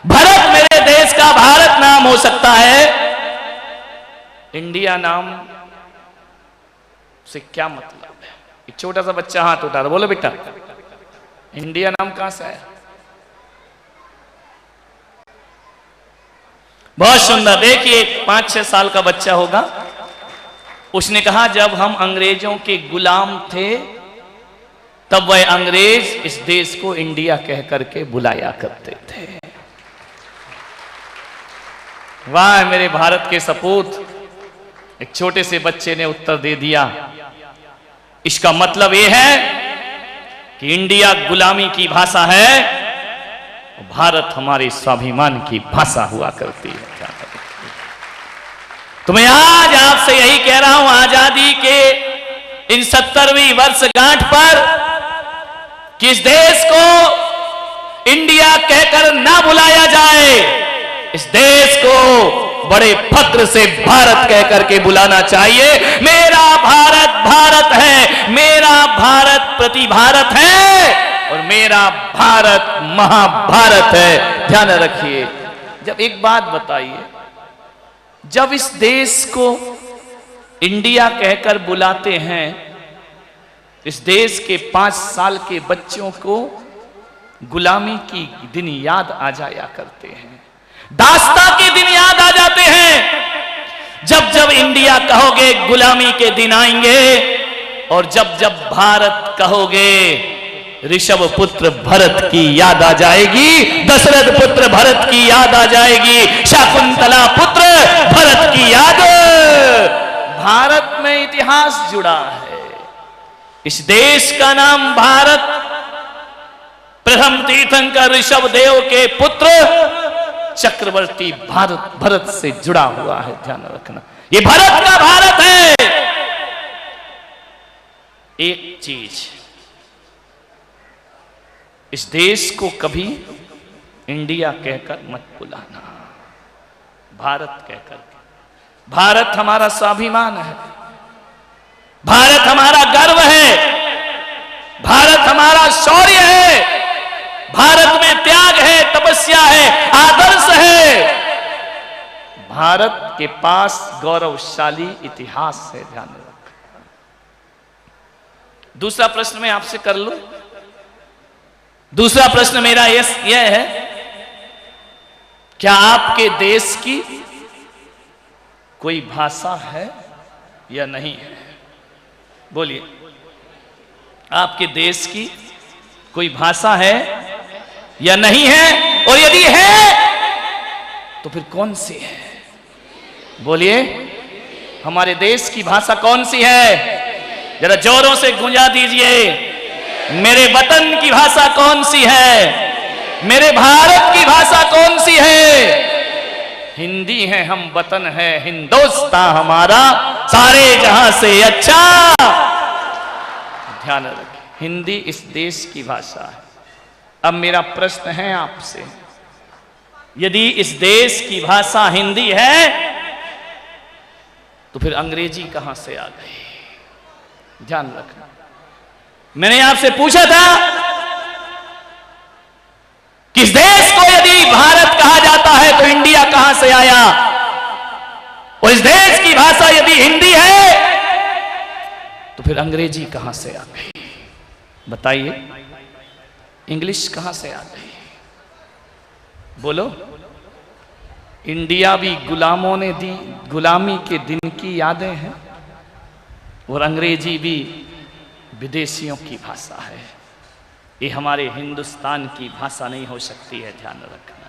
भरत मेरे देश का भारत नाम हो सकता है, इंडिया नाम से क्या मतलब है? एक छोटा सा बच्चा हाथ उठा रहा, बोलो बेटा इंडिया नाम कहां से आया? बहुत सुंदर। देखिए 5-6 साल का बच्चा होगा, उसने कहा जब हम अंग्रेजों के गुलाम थे तब वह अंग्रेज इस देश को इंडिया कह करके बुलाया करते थे। वाह मेरे भारत के सपूत, एक छोटे से बच्चे ने उत्तर दे दिया। इसका मतलब यह है कि इंडिया गुलामी की भाषा है, भारत हमारे स्वाभिमान की भाषा हुआ करती है। तो मैं आज आपसे यही कह रहा हूं, आजादी के इन 70वीं वर्षगांठ पर किस देश को इंडिया कहकर ना बुलाया जाए, इस देश को बड़े फक्र से भारत कहकर के बुलाना चाहिए। मेरा भारत भारत है, मेरा भारत प्रति भारत है और मेरा भारत महाभारत है। ध्यान रखिए। जब एक बात बताइए, जब इस देश को इंडिया कहकर बुलाते हैं, इस देश के 5 साल के बच्चों को गुलामी की दिन याद आ जाया करते हैं, दास्ता के दिन याद आ जाते हैं। जब जब इंडिया कहोगे गुलामी के दिन आएंगे, और जब जब भारत कहोगे ऋषभ पुत्र भरत की याद आ जाएगी, दशरथ पुत्र भरत की याद आ जाएगी, शकुंतला पुत्र भरत की याद। भारत में इतिहास जुड़ा है, इस देश का नाम भारत प्रथम तीर्थंकर ऋषभ देव के पुत्र चक्रवर्ती भरत से जुड़ा हुआ है। ध्यान रखना, ये भारत का भारत है। एक चीज, इस देश को कभी इंडिया कहकर मत बुलाना, भारत कहकर। भारत हमारा स्वाभिमान है, भारत हमारा गर्व है, भारत हमारा शौर्य है, भारत में त्याग है, तपस्या है, आदर्श है। भारत के पास गौरवशाली इतिहास है। ध्यान रखना। दूसरा प्रश्न मैं आपसे कर लूं। दूसरा प्रश्न मेरा यह है, क्या आपके देश की कोई भाषा है या नहीं है? बोलिए, आपके देश की कोई भाषा है या नहीं है? और यदि है तो फिर कौन सी है? बोलिए, हमारे देश की भाषा कौन सी है? जरा जोरों से गूंजा दीजिए। मेरे वतन की भाषा कौन सी है? मेरे भारत की भाषा कौन सी है? हिंदी है, हम वतन है हिंदुस्तान हमारा, सारे जहां से अच्छा। ध्यान रखें, हिंदी इस देश की भाषा है। अब मेरा प्रश्न है आपसे, यदि इस देश की भाषा हिंदी है तो फिर अंग्रेजी कहां से आ गई? ध्यान रखना। मैंने आपसे पूछा था किस देश को यदि भारत कहा जाता है तो इंडिया कहां से आया, और इस देश की भाषा यदि हिंदी है तो फिर अंग्रेजी कहां से आ गई? बताइए, इंग्लिश कहां से आ गई? बोलो। इंडियावी गुलामों ने दी गुलामी के दिन की यादें हैं, और अंग्रेजी भी विदेशियों की भाषा है। ये हमारे हिंदुस्तान की भाषा नहीं हो सकती है। ध्यान रखना।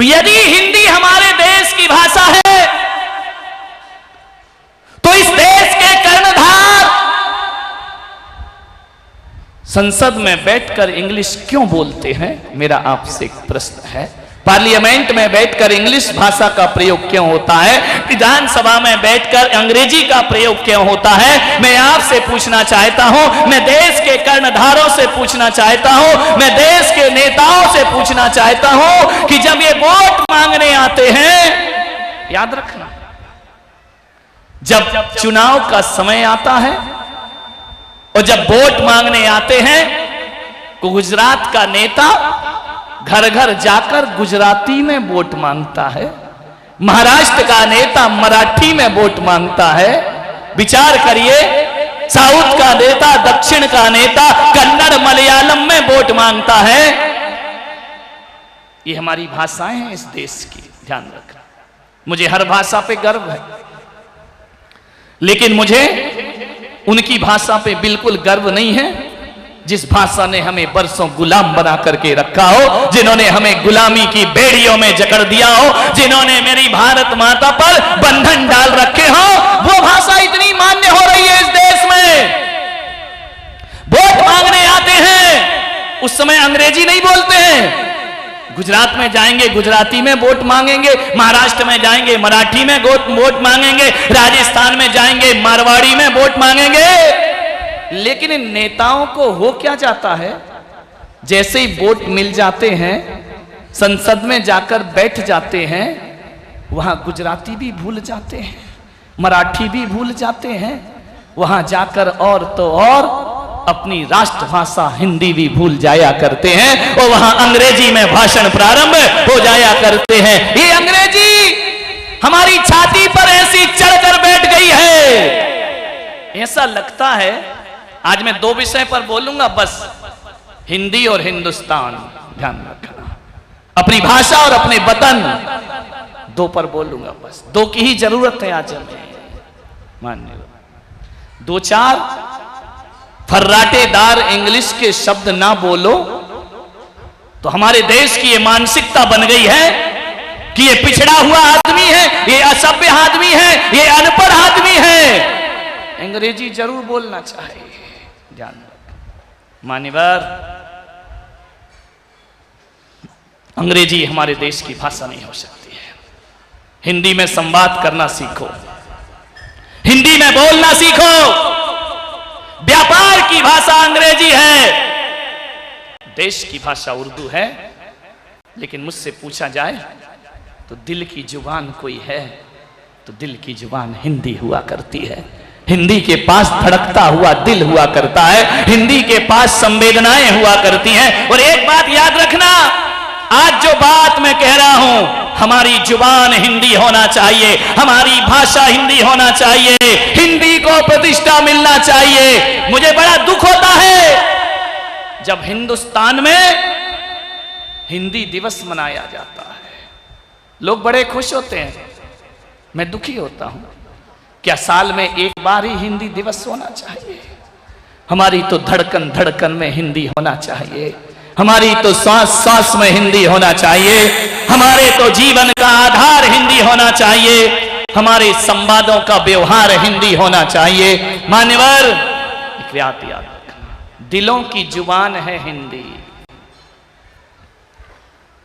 यदि हिंदी हमारे देश की भाषा है तो इस देश के कर्णधार संसद में बैठकर इंग्लिश क्यों बोलते हैं? मेरा आपसे एक प्रश्न है। पार्लियामेंट में बैठकर इंग्लिश भाषा का प्रयोग क्यों होता है? विधानसभा में बैठकर अंग्रेजी का प्रयोग क्यों होता है? मैं आपसे पूछना चाहता हूं, मैं देश के कर्णधारों से पूछना चाहता हूं, मैं देश के नेताओं से पूछना चाहता हूं कि जब ये वोट मांगने आते हैं, याद रखना, जब चुनाव का समय आता है और जब वोट मांगने आते हैं तो गुजरात का नेता घर घर जाकर गुजराती में वोट मांगता है, महाराष्ट्र का नेता मराठी में वोट मांगता है। विचार करिए, साउथ का नेता, दक्षिण का नेता कन्नड़ मलयालम में वोट मांगता है। ये हमारी भाषाएं हैं इस देश की, ध्यान रखना। मुझे हर भाषा पे गर्व है, लेकिन मुझे उनकी भाषा पे बिल्कुल गर्व नहीं है जिस भाषा ने हमें बरसों गुलाम बना करके रखा हो, जिन्होंने हमें गुलामी की बेड़ियों में जकड़ दिया हो, जिन्होंने मेरी भारत माता पर बंधन डाल रखे हो। वो भाषा इतनी मान्य हो रही है इस देश में। वोट मांगने आते हैं उस समय अंग्रेजी नहीं बोलते हैं, गुजरात में जाएंगे गुजराती में वोट मांगेंगे, महाराष्ट्र में जाएंगे मराठी में वोट मांगेंगे, राजस्थान में जाएंगे मारवाड़ी में वोट मांगेंगे। लेकिन इन नेताओं को हो क्या जाता है, जैसे ही वोट मिल जाते हैं, संसद में जाकर बैठ जाते हैं, वहां गुजराती भी भूल जाते हैं, मराठी भी भूल जाते हैं, वहां जाकर और तो और अपनी राष्ट्रभाषा हिंदी भी भूल जाया करते हैं और वहां अंग्रेजी में भाषण प्रारंभ हो जाया करते हैं। ये अंग्रेजी हमारी छाती पर ऐसी चढ़कर बैठ गई है, ऐसा लगता है। आज मैं दो विषय पर बोलूंगा बस, हिंदी और हिंदुस्तान, ध्यान रखना, अपनी भाषा और अपने वतन, दो पर बोलूंगा बस। दो की ही जरूरत है आज हमें, मान्य। दो चार फर्राटेदार इंग्लिश के शब्द ना बोलो तो हमारे देश की ये मानसिकता बन गई है कि ये पिछड़ा हुआ आदमी है, ये असभ्य आदमी है, ये अनपढ़ आदमी है। अंग्रेजी जरूर बोलना चाहिए, ध्यान रख मान्यवर। अंग्रेजी हमारे देश की भाषा नहीं हो सकती है। हिंदी में संवाद करना सीखो, हिंदी में बोलना सीखो। व्यापार की भाषा अंग्रेजी है, देश की भाषा उर्दू है। लेकिन मुझसे पूछा जाए तो दिल की जुबान कोई है तो दिल की जुबान हिंदी हुआ करती है। हिंदी के पास धड़कता हुआ दिल हुआ करता है, हिंदी के पास संवेदनाएं हुआ करती हैं। और एक बात याद रखना, आज जो बात मैं कह रहा हूं, हमारी जुबान हिंदी होना चाहिए, हमारी भाषा हिंदी होना चाहिए, हिंदी को प्रतिष्ठा मिलना चाहिए। मुझे बड़ा दुख होता है जब हिंदुस्तान में हिंदी दिवस मनाया जाता है, लोग बड़े खुश होते हैं, मैं दुखी होता हूं। क्या साल में एक बार ही हिंदी दिवस होना चाहिए? हमारी तो धड़कन धड़कन में हिंदी होना चाहिए, हमारी तो सांस सांस में हिंदी होना चाहिए, हमारे तो जीवन का आधार हिंदी होना चाहिए, हमारे संवादों का व्यवहार हिंदी होना चाहिए। मान्यवर, एक बात याद रखना, दिलों की जुबान है हिंदी।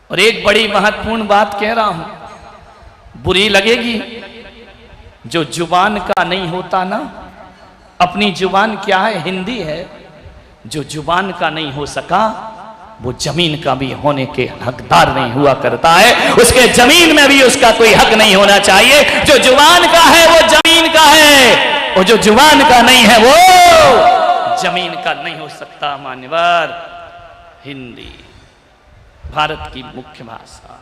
और एक बड़ी महत्वपूर्ण बात कह रहा हूं, बुरी लगेगी, जो जुबान का नहीं होता ना, अपनी जुबान क्या है? हिंदी है। जो जुबान का नहीं हो सका वो जमीन का भी होने के हकदार नहीं हुआ करता है, उसके जमीन में भी उसका कोई हक नहीं होना चाहिए। जो जुबान का है वो जमीन का है, और जो जुबान का नहीं है वो जमीन का नहीं हो सकता। मान्यवर, हिंदी भारत की मुख्य भाषा।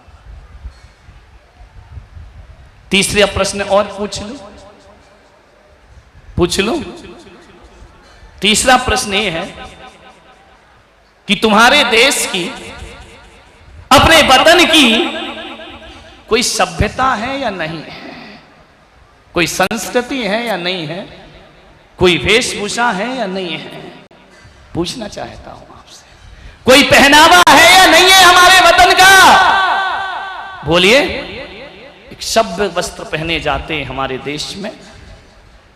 तीसरा प्रश्न और पूछ लूं? तीसरा प्रश्न ये है कि तुम्हारे देश की, अपने वतन की कोई सभ्यता है या नहीं है? कोई संस्कृति है या नहीं है? कोई वेशभूषा है या नहीं है? पूछना चाहता हूं आपसे, कोई पहनावा है या नहीं है हमारे वतन का? बोलिए। एक सभ्य वस्त्र पहने जाते हैं हमारे देश में।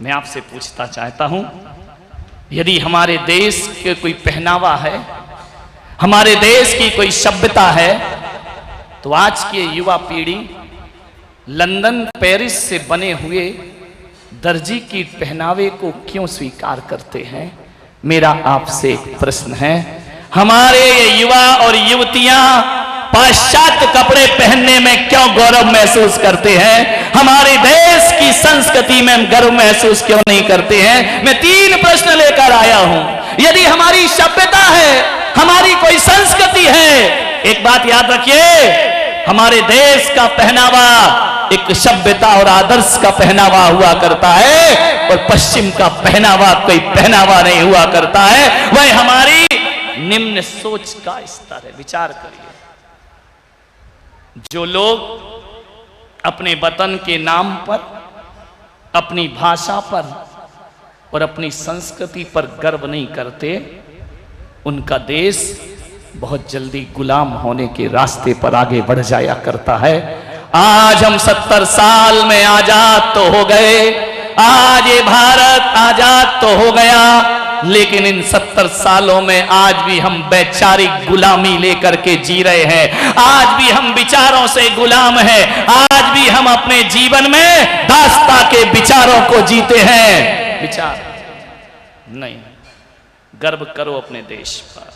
मैं आपसे पूछता चाहता हूं, यदि हमारे देश के कोई पहनावा है, हमारे देश की कोई सभ्यता है, तो आज की युवा पीढ़ी लंदन पेरिस से बने हुए दर्जी की पहनावे को क्यों स्वीकार करते हैं? मेरा आपसे एक प्रश्न है। हमारे ये युवा और युवतियां पाश्चात्य कपड़े पहनने में क्यों गौरव महसूस करते हैं? हमारे देश की संस्कृति में हम गर्व महसूस क्यों नहीं करते हैं? मैं 3 प्रश्न लेकर आया हूं। यदि हमारी सभ्यता है, हमारी कोई संस्कृति है, एक बात याद रखिए, हमारे देश का पहनावा एक सभ्यता और आदर्श का पहनावा हुआ करता है, और पश्चिम का पहनावा कोई पहनावा नहीं हुआ करता है। वह हमारी निम्न सोच का स्तर है। विचार करिए, जो लोग अपने वतन के नाम पर, अपनी भाषा पर और अपनी संस्कृति पर गर्व नहीं करते, उनका देश बहुत जल्दी गुलाम होने के रास्ते पर आगे बढ़ जाया करता है। आज हम 70 साल में आजाद तो हो गए, आज ये भारत आजाद तो हो गया, लेकिन इन 70 सालों में आज भी हम वैचारिक गुलामी लेकर के जी रहे हैं। आज भी हम विचारों से गुलाम हैं। आज भी हम अपने जीवन में दास्ता के विचारों को जीते हैं। विचार नहीं, गर्व करो अपने देश पर।